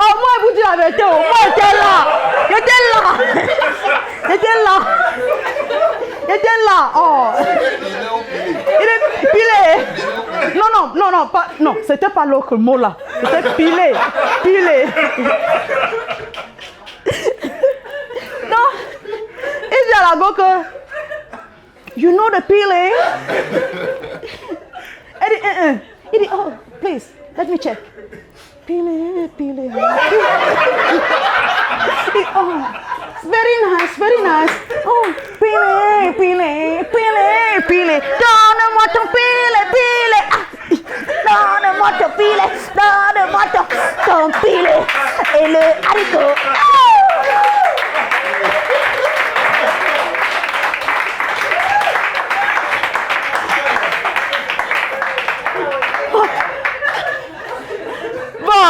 Oh, moi, vous dites la vérité, moi, j'étais là. Oh. Il est pilé. Non, pas, non, c'était pas l'autre mot là. C'était pilé. Non, il dit à la go que, you know the pilé? Il dit, oh, please, let me check. Pilé. Oh, very nice. Oh, pilé. Donne-moi ton pilé. Donne-moi ton pilé. Et le haricot. Bon,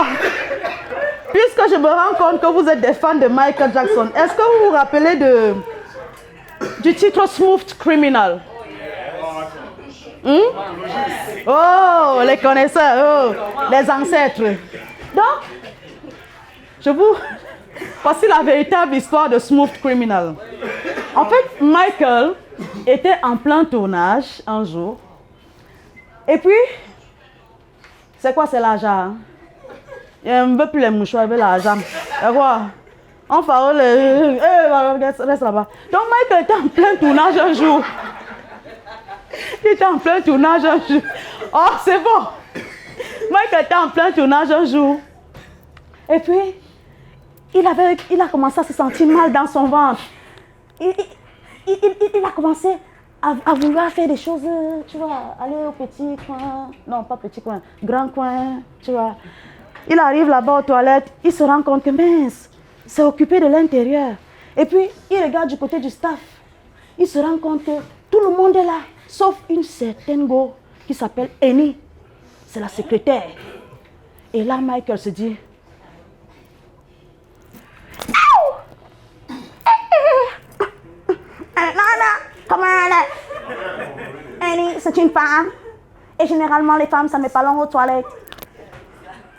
puisque je me rends compte que vous êtes des fans de Michael Jackson, est-ce que vous vous rappelez du titre Smooth Criminal? Oh, les connaisseurs, les ancêtres. Donc, voici la véritable histoire de Smooth Criminal. En fait, Michael était en plein tournage un jour Et puis, c'est quoi, c'est l'argent? Je ne veux plus les mouchoirs, je veux l'argent. C'est quoi? On fait les... reste là-bas. Donc Michael était en plein tournage un jour. Il était en plein tournage un jour. Oh, c'est bon. Michael était en plein tournage un jour. Et puis, il a commencé à se sentir mal dans son ventre. Il a commencé à vouloir faire des choses, tu vois, aller au petit coin. Non, pas petit coin, grand coin, tu vois. Il arrive là-bas aux toilettes, il se rend compte que mince, c'est occupé de l'intérieur. Et puis, il regarde du côté du staff. Il se rend compte que tout le monde est là, sauf une certaine go qui s'appelle Annie. C'est la secrétaire. Et là, Michael se dit... Comment elle est? Annie, c'est une femme. Et généralement, les femmes, ça met pas long aux toilettes.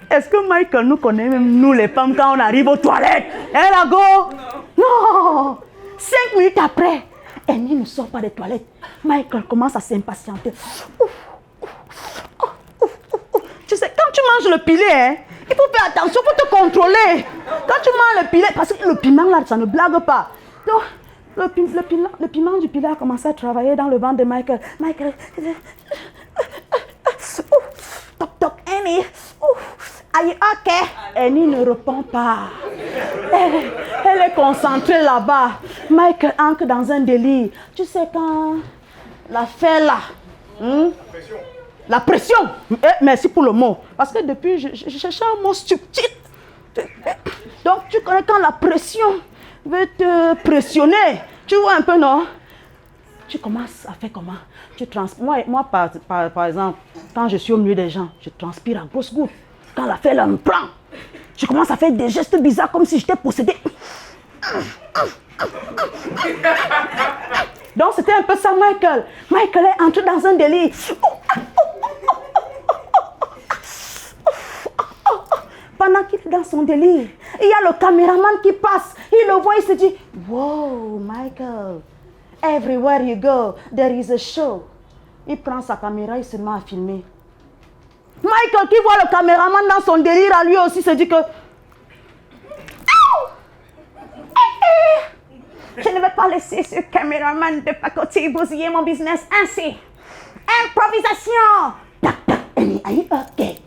Est-ce que Michael nous connaît, même nous les femmes, quand on arrive aux toilettes? Hein, la go? Non! 5 minutes après, Annie ne sort pas des toilettes. Michael commence à s'impatienter. Tu sais, quand tu manges le pilet, hein, il faut faire attention pour te contrôler. Quand tu manges le pilet, parce que le piment là, ça ne blague pas. Donc, le piment du pilet a commencé à travailler dans le ventre de Michael. Michael, toc toc, Annie, are you okay? Annie ne répond pas. Elle est concentrée là-bas. Michael entre dans un délire. Tu sais quand l'affaire là, la pression. Merci pour le mot. Parce que depuis, je cherchais un mot stupide. Donc, tu connais quand la pression veut te pressionner. Tu vois un peu, non? Tu commences à faire comment? Moi par exemple, quand je suis au milieu des gens, je transpire à grosses gouttes. Quand l'affaire là me prend, je commence à faire des gestes bizarres comme si j'étais possédé. Donc, c'était un peu ça, Michael. Michael est entré dans un délire. Pendant qu'il est dans son délire, il y a le caméraman qui passe. Il le voit, il se dit, wow, Michael, everywhere you go, there is a show. Il prend sa caméra, il se met à filmer. Michael qui voit le caméraman dans son délire, à lui aussi se dit que je ne vais pas laisser ce caméraman de pacotille bousiller mon business ainsi. Improvisation. Tac, tac, Annie, are you okay?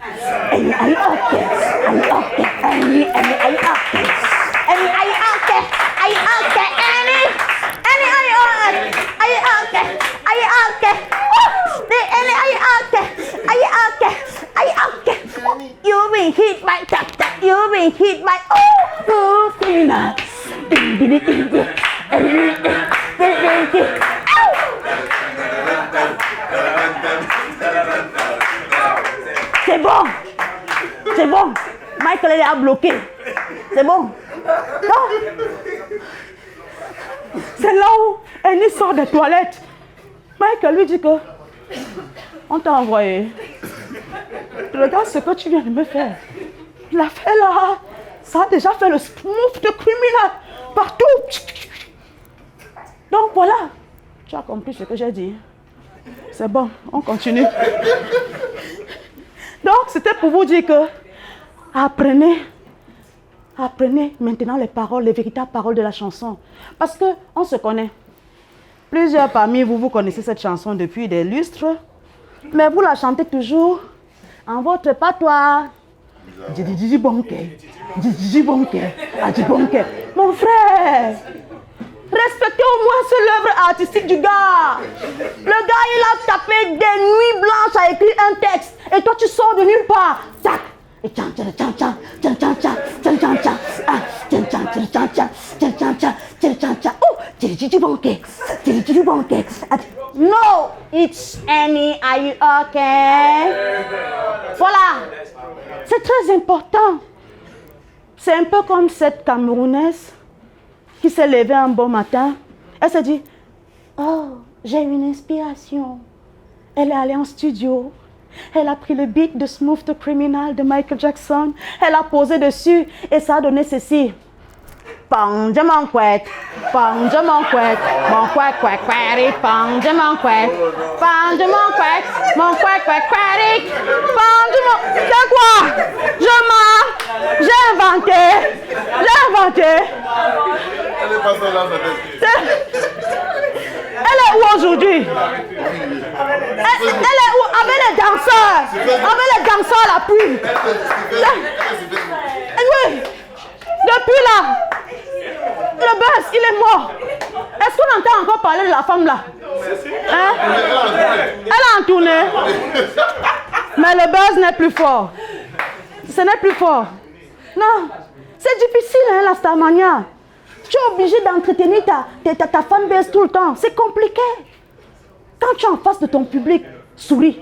Annie, are you okay? Are you okay? Annie, are you okay? Annie, are you okay? Are you okay, Annie? Annie, are you okay? Are you okay? Are you okay? Annie, are you okay? Are you okay? Are you okay? You've been hit by tap tap. You've been hit by criminal. C'est bon. C'est bon. Michael est à bloquer. C'est bon. Non. C'est là où Annie sort des toilettes. Michael lui dit que on t'a envoyé. Regarde ce que tu viens de me faire. L'affaire là, ça a déjà fait le smooth de criminel partout. Donc voilà. Tu as compris ce que j'ai dit. C'est bon, on continue. Donc c'était pour vous dire que apprenez maintenant les paroles, les véritables paroles de la chanson. Parce qu'on se connaît. Plusieurs parmi vous, vous connaissez cette chanson depuis des lustres. Mais vous la chantez toujours en votre patois. Didi bonke. Didi bonke. Adi bonke. Mon frère, respectez au moins l'œuvre artistique du gars. Le gars, il a tapé des nuits blanches à écrire un texte. Et toi, tu sors de nulle part. Tac. Et tchan tchan tchan tchan tchan tchan tchan tchan tchan ah tchan tchan tchan tchan tchan tchan tchan tchan tchan tchan tchan oh didi bonke. Didi bonke. No, it's Annie, are you okay? Voilà. C'est très important. C'est un peu comme cette Camerounaise qui s'est levée un bon matin. Elle s'est dit, oh, j'ai une inspiration. Elle est allée en studio. Elle a pris le beat de Smooth the Criminal de Michael Jackson. Elle a posé dessus et ça a donné ceci. Penche mon couette, penche mon couette, mon couette, couette, couette, penche mon couette, penche mon couette, mon couette, couette, couette, penche mon... C'est quoi? Je mens, j'ai inventé. Elle est pas là, Elle est où aujourd'hui? Elle est où? Avec les danseurs, à l'appui. Oui, depuis là, le buzz, il est mort. Est-ce qu'on entend encore parler de la femme là? Hein? Elle a entourné. Mais le buzz n'est plus fort. Ce n'est plus fort. Non, c'est difficile, hein, la Starmania. Tu es obligé d'entretenir ta fanbase tout le temps. C'est compliqué. Quand tu es en face de ton public, souris.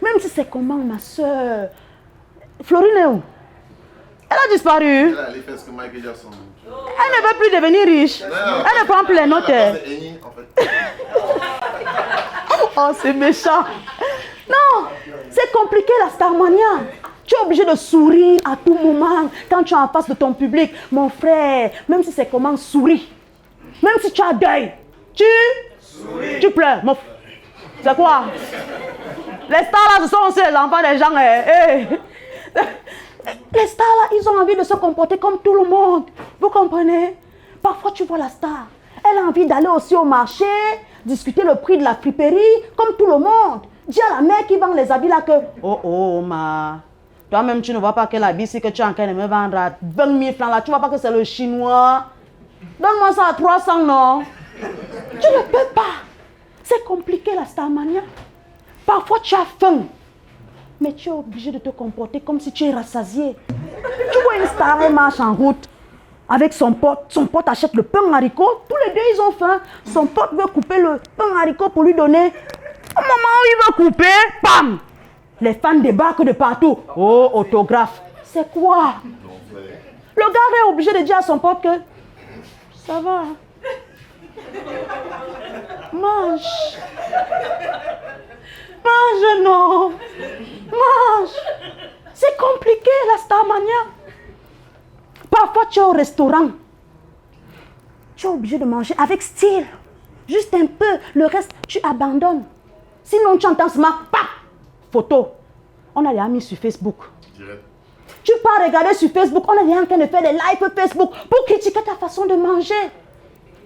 Même si c'est comment, ma soeur. Florine est où? Elle a disparu. Elle a les fesses que Michael Jackson. Elle ne veut plus devenir riche. Elle ne prend plus les notes. Oh, c'est méchant. Non, c'est compliqué, la Starmania. Tu es obligé de sourire à tout moment quand tu es en face de ton public. Mon frère, même si c'est comment, souris. Même si tu as deuil, tu pleures. C'est quoi? Les stars là, ce sont aussi les enfants des gens. Les stars là, ils ont envie de se comporter comme tout le monde. Vous comprenez? Parfois, tu vois la star. Elle a envie d'aller aussi au marché, discuter le prix de la friperie, comme tout le monde. Dis à la mère qui vend les habits là que... Oh, ma... Toi-même, tu ne vois pas quel habit c'est que tu es en train de me vendre à 20 000 francs là. Tu ne vois pas que c'est le chinois. Donne-moi ça à 300, non? Tu ne peux pas. C'est compliqué, la Starmania. Parfois, tu as faim. Mais tu es obligé de te comporter comme si tu es rassasié. Tu vois une star, elle marche en route avec son pote. Son pote achète le pain haricot. Tous les deux, ils ont faim. Son pote veut couper le pain haricot pour lui donner. Au moment où il veut couper, bam! Les fans débarquent de partout. Oh, autographe. C'est quoi? Le gars est obligé de dire à son pote que ça va. Mange. Mange, non. Mange. C'est compliqué, la Starmania. Parfois, tu es au restaurant. Tu es obligé de manger avec style. Juste un peu. Le reste, tu abandonnes. Sinon, tu entends seulement, paf, photo. On a les mis sur Facebook. Direct. Tu pars regarder sur Facebook. On est en train de faire des lives Facebook pour critiquer ta façon de manger.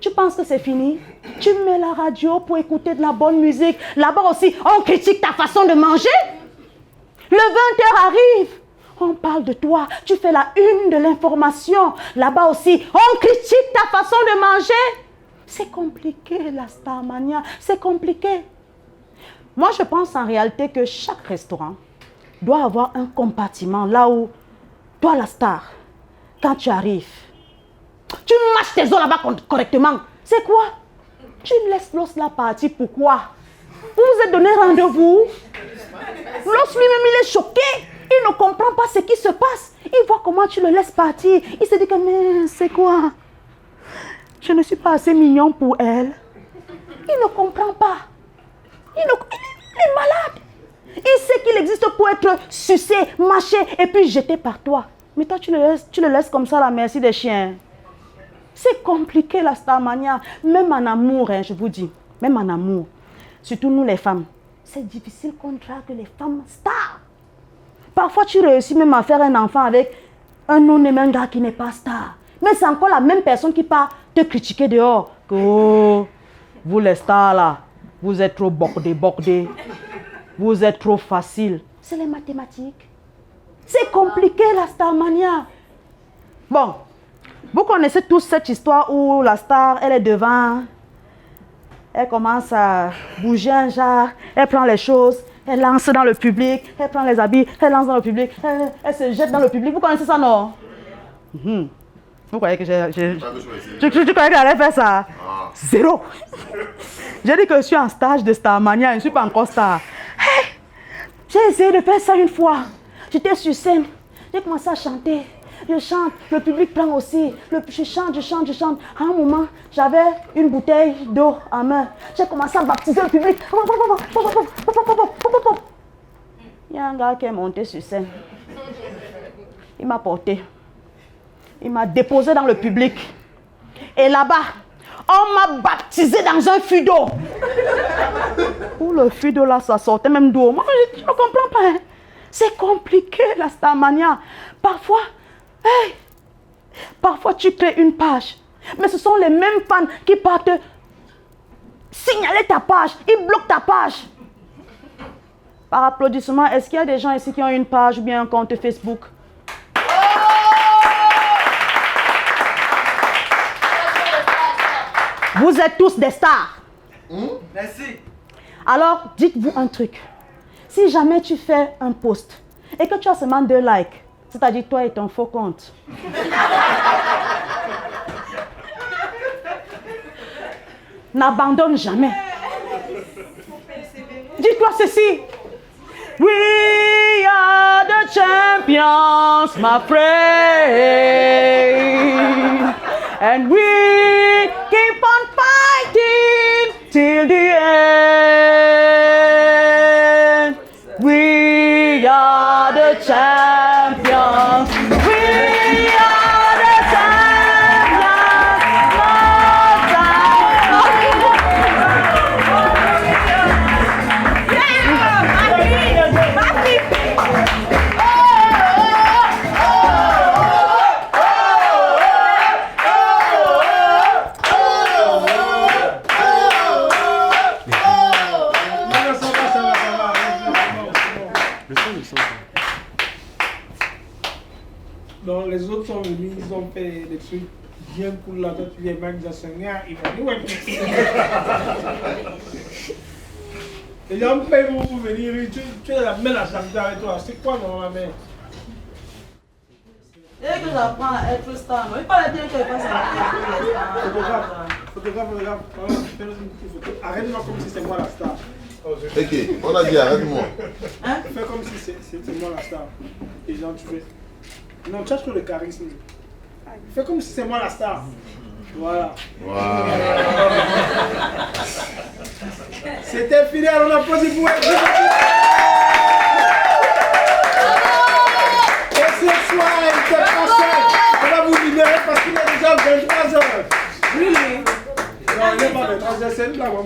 Tu penses que c'est fini? Tu mets la radio pour écouter de la bonne musique. Là-bas aussi, on critique ta façon de manger. Le 20h arrive. On parle de toi. Tu fais la une de l'information. Là-bas aussi, on critique ta façon de manger. C'est compliqué, la Starmania. C'est compliqué. Moi, je pense en réalité que chaque restaurant doit avoir un compartiment là où, toi, la star, quand tu arrives, tu mâches tes os là-bas correctement. C'est quoi? Tu laisses l'os là partir. Pourquoi? Vous vous êtes donné rendez-vous. L'os lui-même, il est choqué. Il ne comprend pas ce qui se passe. Il voit comment tu le laisses partir. Il se dit que, mais c'est quoi? Je ne suis pas assez mignon pour elle. Il ne comprend pas. Il est malade. Il sait qu'il existe pour être sucé, mâché et puis jeté par toi. Mais toi, tu le laisses comme ça, la merci des chiens. C'est compliqué, la Starmania. Même en amour, hein, je vous dis. Même en amour. Surtout nous, les femmes. C'est difficile qu'on drague les femmes stars. Parfois, tu réussis même à faire un enfant avec un non-aimé, un gars qui n'est pas star. Mais c'est encore la même personne qui part te critiquer dehors. Que, oh, vous les stars là, vous êtes trop bordés. Vous êtes trop facile. C'est les mathématiques. C'est compliqué, la Starmania. Bon, vous connaissez tous cette histoire où la star, elle est devant. Elle commence à bouger un genre. Elle prend les choses. Elle lance dans le public. Elle prend les habits. Elle lance dans le public. Elle se jette dans le public. Vous connaissez ça, non? Vous croyez que tu croyais que j'allais faire ça? Zéro. J'ai dit que je suis en stage de Starmania. Je ne suis pas encore star. Hey, j'ai essayé de faire ça une fois. J'étais sur scène. J'ai commencé à chanter. Je chante. Le public prend aussi. Je chante. À un moment, j'avais une bouteille d'eau en main. J'ai commencé à baptiser le public. Il y a un gars qui est monté sur scène. Il m'a porté. Il m'a déposé dans le public. Et là-bas, on m'a baptisé dans un fût d'eau. Où le fût d'eau là, ça sortait même d'eau. Moi, je ne comprends pas. Hein. C'est compliqué, la Starmania. Parfois, hey, parfois tu crées une page. Mais ce sont les mêmes fans qui partent signaler ta page. Ils bloquent ta page. Par applaudissement, est-ce qu'il y a des gens ici qui ont une page ou bien un compte Facebook? Vous êtes tous des stars. Merci. Alors, dites-vous un truc. Si jamais tu fais un post et que tu as seulement 2 likes, c'est-à-dire toi et ton faux compte, n'abandonne jamais. Dis-toi ceci. We are the champions, my friend. And we keep on fighting till the end. We are the champions. We are the champions. Donc les autres sont venus, ils ont fait des trucs bien cool là, toi tu viens même de Seigneur, ils m'ont dit ouais. Les gens payent pour venir, tu es la mère à chanter avec toi, c'est quoi non ma mère? Dès que j'apprends à être star, il fallait dire que je passe à la Photographe, fais-nous une petite photo. Arrête-moi comme si c'est moi la star. Ok, on a dit arrête-moi. Hein? Fais comme si c'est moi la star. Et genre tu fais. Non, cherche le charisme. Fais comme si c'est moi la star. Voilà. Wow. C'était fidèle, on applaudit pour elle. Et ce soir, il était passé. On va vous libérer parce qu'il est déjà 23h. Oui. Non, il n'est pas 23h, c'est une blague.